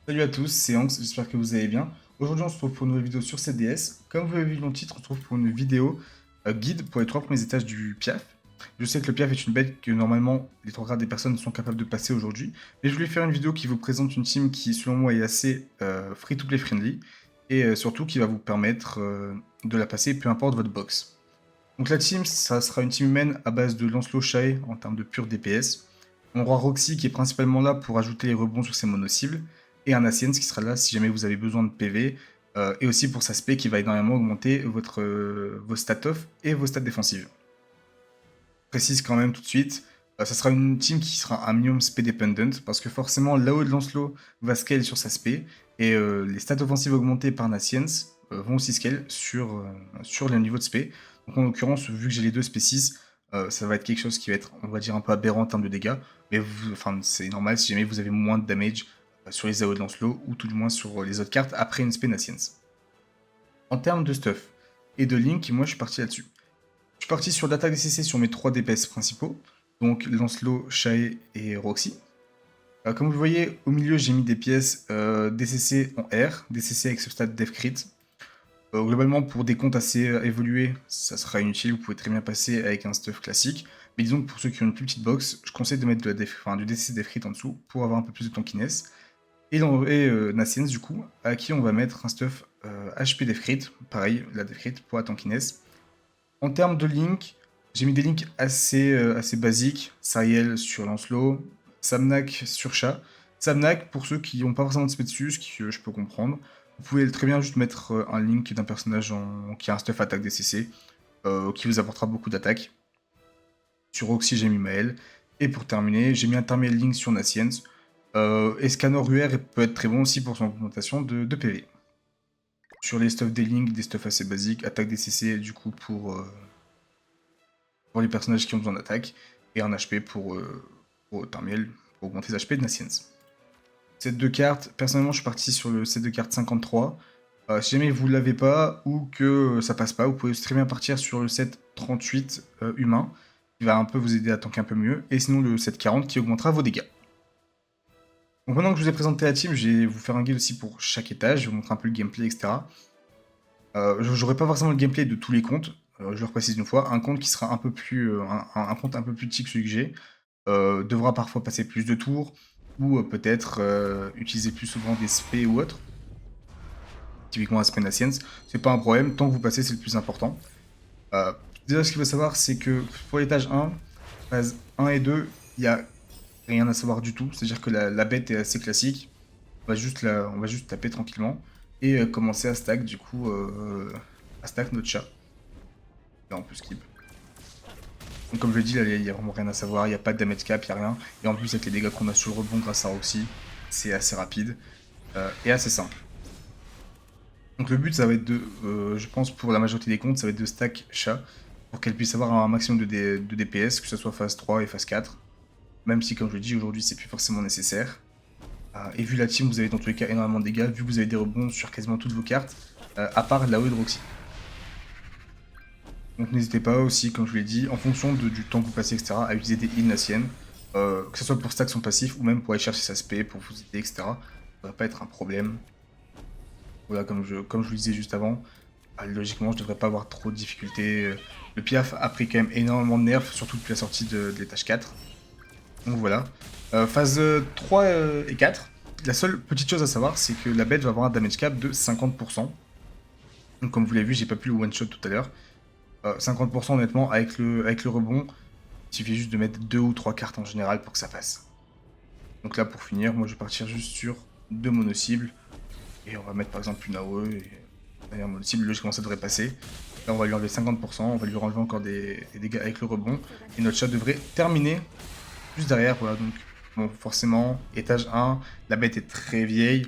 Salut à tous, c'est Hanks, j'espère que vous allez bien. Aujourd'hui on se retrouve pour une nouvelle vidéo sur CDS. Comme vous avez vu dans le titre, on se retrouve pour une vidéo guide pour les 3 premiers étages du Piaf. Je sais que le Piaf est une bête que normalement les 3 quarts des personnes sont capables de passer aujourd'hui. Mais je voulais faire une vidéo qui vous présente une team qui selon moi est assez free-to-play friendly. Et surtout qui va vous permettre de la passer peu importe votre box. Donc la team, ça sera une team humaine à base de Lancelot Shae en termes de pur DPS. On aura Roxy qui est principalement là pour ajouter les rebonds sur ses mono-cibles. Et un Asciens qui sera là si jamais vous avez besoin de PV. Et aussi pour sa spé qui va énormément augmenter vos stats off et vos stats défensives. Je précise quand même tout de suite, ça sera une team qui sera un minimum spé dependent. Parce que forcément, là-haut de Lancelot va scale sur sa spé. Et les stats offensives augmentées par Nasciens vont aussi scale sur le niveau de spé. Donc en l'occurrence, vu que j'ai les deux spécies, ça va être quelque chose qui va être, on va dire, un peu aberrant en termes de dégâts. Mais c'est normal si jamais vous avez moins de damage sur les AO de Lancelot, ou tout du moins sur les autres cartes après une spé Nasciens. En termes de stuff et de link, moi je suis parti là-dessus. Je suis parti sur l'attaque DCC sur mes 3 DPS principaux, donc Lancelot, Shae et Roxy. Comme vous le voyez, au milieu j'ai mis des pièces DCC en R, DCC avec ce stade Def Crit. Globalement, pour des comptes assez évolués, ça sera inutile, vous pouvez très bien passer avec un stuff classique. Mais disons que pour ceux qui ont une plus petite box, je conseille de mettre du DCC Def Crit en dessous pour avoir un peu plus de tankiness. Et Nasciens, du coup, à qui on va mettre un stuff HP Def Crit, pareil, la Def Crit pour la tankiness. En termes de link, j'ai mis des links assez basiques. Sariel sur Lancelot, Samnak sur Chat. Samnak, pour ceux qui n'ont pas forcément de spé dessus, ce que je peux comprendre, vous pouvez très bien juste mettre un link d'un personnage qui a un stuff attaque DCC, qui vous apportera beaucoup d'attaques. Sur Roxy, j'ai mis Maël. Et pour terminer, j'ai mis un terminal link sur Nasciens. Et Scanner UR peut être très bon aussi pour son augmentation de PV. Sur les stuffs des links, des stuffs assez basiques, attaque DCC du coup pour les personnages qui ont besoin d'attaque, et un HP pour Tarmiel, pour augmenter les HP de Nasciens. Cette deux cartes, personnellement je suis parti sur le set de cartes 53. Si jamais vous ne l'avez pas, ou que ça passe pas, vous pouvez très bien partir sur le set 38 humain, qui va un peu vous aider à tanker un peu mieux, et sinon le set 40 qui augmentera vos dégâts. Donc maintenant que je vous ai présenté la team, je vais vous faire un guide aussi pour chaque étage, je vais vous montrer un peu le gameplay, etc. J'aurai pas forcément le gameplay de tous les comptes, je le reprécise une fois, un compte qui sera un peu plus, un compte un peu plus petit que celui que j'ai, devra parfois passer plus de tours, ou peut-être utiliser plus souvent des spé ou autres. Typiquement Aspen Asciens, c'est pas un problème, tant que vous passez c'est le plus important. Euh, Déjà ce qu'il faut savoir c'est que pour l'étage 1, phase 1 et 2, il n'y a rien à savoir du tout, c'est-à-dire que la bête est assez classique, on va juste taper tranquillement, et commencer à stack du coup, à stack notre chat. Là on peut skip. Donc comme je l'ai dit, il n'y a vraiment rien à savoir, il n'y a pas de damage cap, il n'y a rien. Et en plus avec les dégâts qu'on a sur le rebond grâce à Roxy, c'est assez rapide et assez simple. Donc le but ça va être je pense pour la majorité des comptes, ça va être de stack chat pour qu'elle puisse avoir un maximum de DPS, que ce soit phase 3 et phase 4. Même si comme je le dis aujourd'hui c'est plus forcément nécessaire. Et vu la team, vous avez dans tous les cas énormément de dégâts, vu que vous avez des rebonds sur quasiment toutes vos cartes, à part la haut de Roxy. Donc n'hésitez pas aussi, comme je vous l'ai dit, en fonction du temps que vous passez, etc., à utiliser des heals Nassiennes, que ce soit pour stack son passif ou même pour aller chercher sa spé, pour vous aider, etc. Ça ne va pas être un problème. Voilà, comme je vous le disais juste avant, logiquement je devrais pas avoir trop de difficultés. Le Piaf a pris quand même énormément de nerfs, surtout depuis la sortie de l'étage 4. Donc voilà. Phase 3 et 4, la seule petite chose à savoir, c'est que la bête va avoir un damage cap de 50%. Donc comme vous l'avez vu, j'ai pas pu le one-shot tout à l'heure. 50% honnêtement, avec le rebond, il suffit juste de mettre 2 ou 3 cartes en général pour que ça passe. Donc là, pour finir, moi je vais partir juste sur 2 mono-cibles. Et on va mettre par exemple une AOE et derrière mono-cible, logiquement ça devrait passer. Là on va lui enlever 50%, on va lui enlever encore des dégâts avec le rebond. Et notre chat devrait terminer juste derrière, voilà. Donc bon, forcément, étage 1, la bête est très vieille,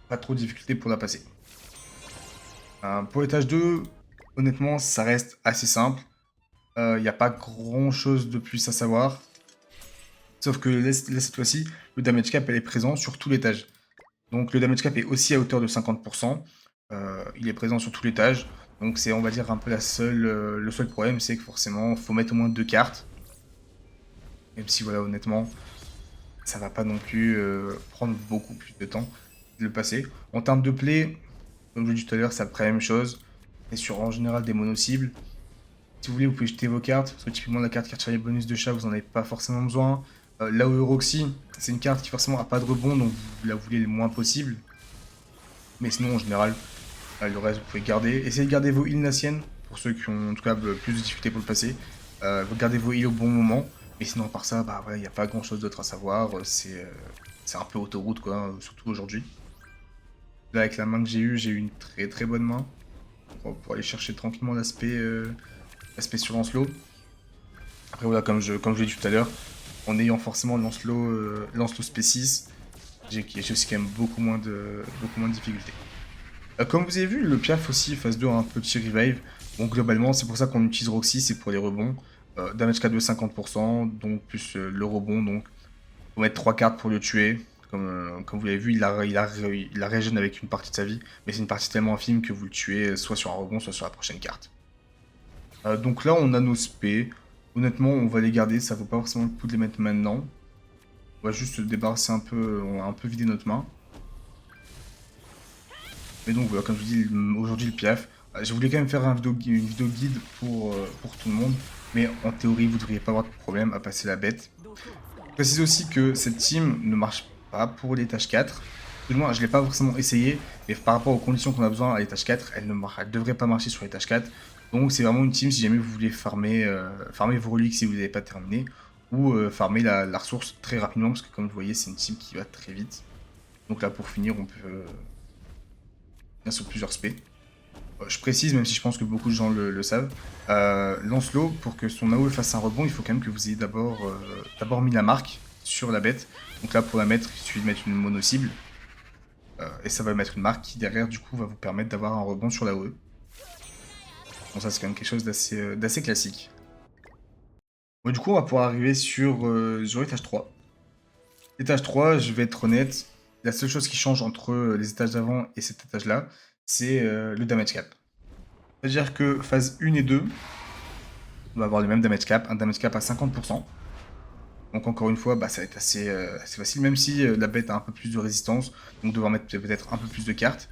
pas trop de difficulté pour la passer. Pour l'étage 2, honnêtement, ça reste assez simple. Il n'y a pas grand chose de plus à savoir. Sauf que là, cette fois-ci, le damage cap elle est présent sur tout l'étage. Donc le damage cap est aussi à hauteur de 50%. Il est présent sur tout l'étage. Donc c'est, on va dire, un peu le seul problème, c'est que forcément, il faut mettre au moins 2 cartes. Même si, voilà, honnêtement, ça va pas non plus prendre beaucoup plus de temps. le passer. En termes de play, comme je l'ai dit tout à l'heure, c'est à peu près la même chose. Et sur en général des mono-cibles. Si vous voulez, vous pouvez jeter vos cartes, parce que typiquement la carte chevalier bonus de chat, vous n'en avez pas forcément besoin. Là où Roxy, c'est une carte qui forcément a pas de rebond, donc vous la voulez le moins possible. Mais sinon, en général, le reste, vous pouvez garder. Essayez de garder vos heals Nassiennes, pour ceux qui ont en tout cas plus de difficultés pour le passer. Vous gardez vos heals au bon moment. Et sinon, à part ça, bah voilà, il n'y a pas grand chose d'autre à savoir. C'est un peu autoroute, quoi, surtout aujourd'hui. Là, avec la main que j'ai eu une très très bonne main. Pour aller chercher tranquillement l'aspect sur Lancelot. Après, voilà, comme je l'ai dit tout à l'heure, en ayant forcément Lancelot Spé6, j'ai aussi quand même beaucoup moins de difficultés. Comme vous avez vu, le Piaf aussi, phase 2, a un petit revive. Bon, globalement, c'est pour ça qu'on utilise Roxy, c'est pour les rebonds. Damage 4 de 50%, donc plus le rebond, donc faut mettre 3 cartes pour le tuer. Comme vous l'avez vu, il la régène avec une partie de sa vie, mais c'est une partie tellement infime que vous le tuez soit sur un rebond, soit sur la prochaine carte. Donc là, on a nos spé. Honnêtement, on va les garder, ça vaut pas forcément le coup de les mettre maintenant. On va juste se débarrasser un peu, on va un peu vider notre main. Mais donc voilà, comme je vous dis, aujourd'hui le Piaf. Je voulais quand même faire une vidéo guide pour tout le monde, mais en théorie, vous ne devriez pas avoir de problème à passer la bête. Je précise aussi que cette team ne marche pas pour l'étage 4. Du moins, je ne l'ai pas forcément essayé, mais par rapport aux conditions qu'on a besoin à l'étage 4, elle ne devrait pas marcher sur l'étage 4. Donc c'est vraiment une team si jamais vous voulez farmer vos reliques si vous n'avez pas terminé, ou farmer la ressource très rapidement, parce que comme vous voyez, c'est une team qui va très vite. Donc là, pour finir, on peut bien sur plusieurs spé. Je précise, même si je pense que beaucoup de gens le savent, Lancelot, pour que son AOE fasse un rebond, il faut quand même que vous ayez d'abord mis la marque sur la bête. Donc là, pour la mettre, il suffit de mettre une mono-cible. Et ça va mettre une marque qui, derrière, du coup, va vous permettre d'avoir un rebond sur l'AOE. Bon, ça, c'est quand même quelque chose d'assez classique. Bon, du coup, on va pouvoir arriver sur l'étage 3. L'étage 3, je vais être honnête, la seule chose qui change entre les étages d'avant et cet étage-là, c'est le damage cap. C'est-à-dire que phase 1 et 2, on va avoir le même damage cap, un damage cap à 50%. Donc encore une fois, bah, ça va être assez facile, même si la bête a un peu plus de résistance, donc devoir mettre peut-être un peu plus de cartes.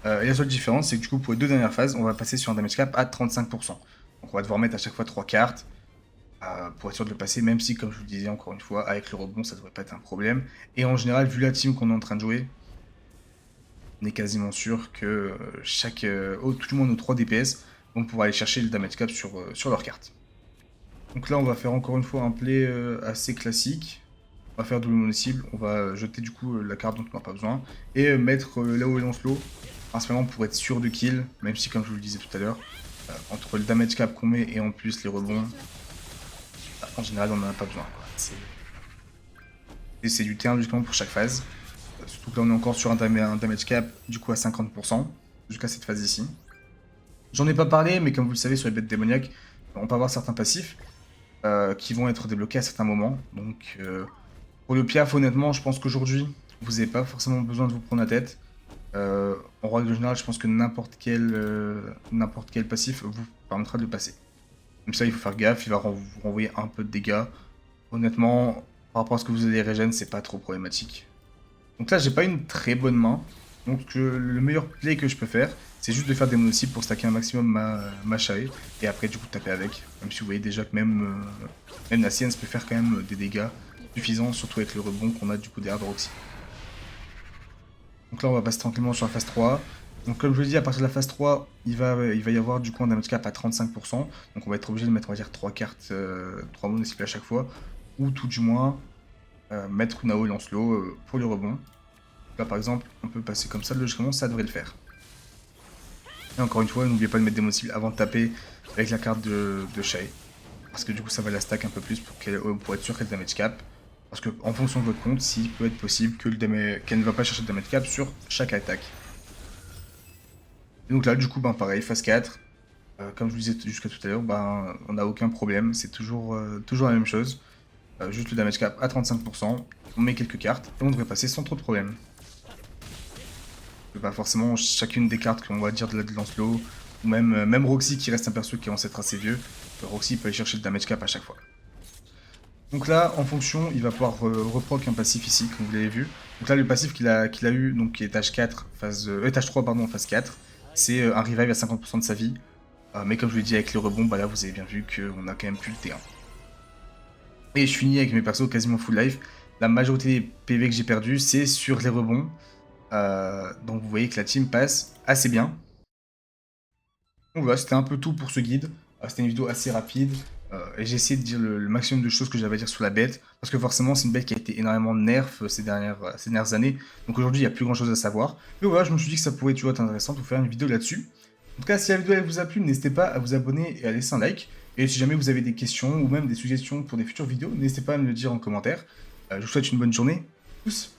Et la seule différence, c'est que du coup, pour les deux dernières phases, on va passer sur un damage cap à 35%. Donc on va devoir mettre à chaque fois 3 cartes pour être sûr de le passer, même si, comme je vous le disais encore une fois, avec le rebond, ça devrait pas être un problème. Et en général, vu la team qu'on est en train de jouer, on est quasiment sûr que tout du moins nos 3 DPS vont pouvoir aller chercher le damage cap sur leur carte. Donc là, on va faire encore une fois un play assez classique. On va faire double mono-cible, on va jeter du coup la carte dont on n'a pas besoin, et mettre là où est Lancelot, principalement pour être sûr de kill, même si comme je vous le disais tout à l'heure, entre le damage cap qu'on met et en plus les rebonds, en général on n'en a pas besoin. C'est du terrain justement pour chaque phase. Surtout que là on est encore sur un damage cap du coup à 50%, jusqu'à cette phase ici. J'en ai pas parlé, mais comme vous le savez sur les bêtes démoniaques, on peut avoir certains passifs qui vont être débloqués à certains moments. Donc pour le Piaf, honnêtement, je pense qu'aujourd'hui, vous n'avez pas forcément besoin de vous prendre la tête. En règle générale, je pense que n'importe quel passif vous permettra de le passer. Comme ça, il faut faire gaffe, il va vous renvoyer un peu de dégâts. Honnêtement, par rapport à ce que vous avez régène, c'est pas trop problématique. Donc là, j'ai pas une très bonne main. Donc le meilleur play que je peux faire, c'est juste de faire des monocibles pour stacker un maximum ma chae. Et après, du coup, taper avec. Même si vous voyez déjà que même la sienne peut faire quand même des dégâts suffisants, surtout avec le rebond qu'on a du coup derrière de Roxy. Donc là, on va passer tranquillement sur la phase 3. Donc comme je vous l'ai dit, à partir de la phase 3, il va y avoir du coup un damage cap à 35%. Donc on va être obligé de mettre, on va dire, 3 cartes, 3 monocibles à chaque fois. Ou tout du moins, mettre une AOE Lancelot pour le rebond. Là par exemple, on peut passer comme ça, logiquement ça devrait le faire. Et encore une fois, n'oubliez pas de mettre des mots cibles avant de taper avec la carte de Shay. Parce que du coup ça va la stack un peu plus pour être sûr qu'elle damage cap. Parce que en fonction de votre compte, s'il peut être possible qu'elle ne va pas chercher de damage cap sur chaque attaque. Et donc là du coup pareil, phase 4. Comme je vous disais jusqu'à tout à l'heure, on n'a aucun problème, c'est toujours la même chose. Juste le damage cap à 35%, on met quelques cartes et on devrait passer sans trop de problème. Pas forcément chacune des cartes qu'on va dire de Lancelot, ou même Roxy qui reste un perso qui commence à être assez vieux, Roxy peut aller chercher le damage cap à chaque fois. Donc là, en fonction, il va pouvoir reproc un passif ici, comme vous l'avez vu. Donc là, le passif qu'il a eu, donc qui est étage 4, étage 3, pardon, phase 4, c'est un revive à 50% de sa vie. Mais comme je vous l'ai dit, avec le rebond, bah là, vous avez bien vu qu'on a quand même plus le T1. Et je finis avec mes persos quasiment full life. La majorité des PV que j'ai perdu, c'est sur les rebonds. Donc vous voyez que la team passe assez bien. Donc voilà, c'était un peu tout pour ce guide. C'était une vidéo assez rapide. Et j'ai essayé de dire le maximum de choses que j'avais à dire sur la bête. Parce que forcément, c'est une bête qui a été énormément nerf ces dernières années. Donc aujourd'hui, il n'y a plus grand chose à savoir. Mais voilà, je me suis dit que ça pourrait toujours être intéressant de vous faire une vidéo là-dessus. En tout cas, si la vidéo elle vous a plu, n'hésitez pas à vous abonner et à laisser un like. Et si jamais vous avez des questions ou même des suggestions pour des futures vidéos, n'hésitez pas à me le dire en commentaire. Je vous souhaite une bonne journée. Tous.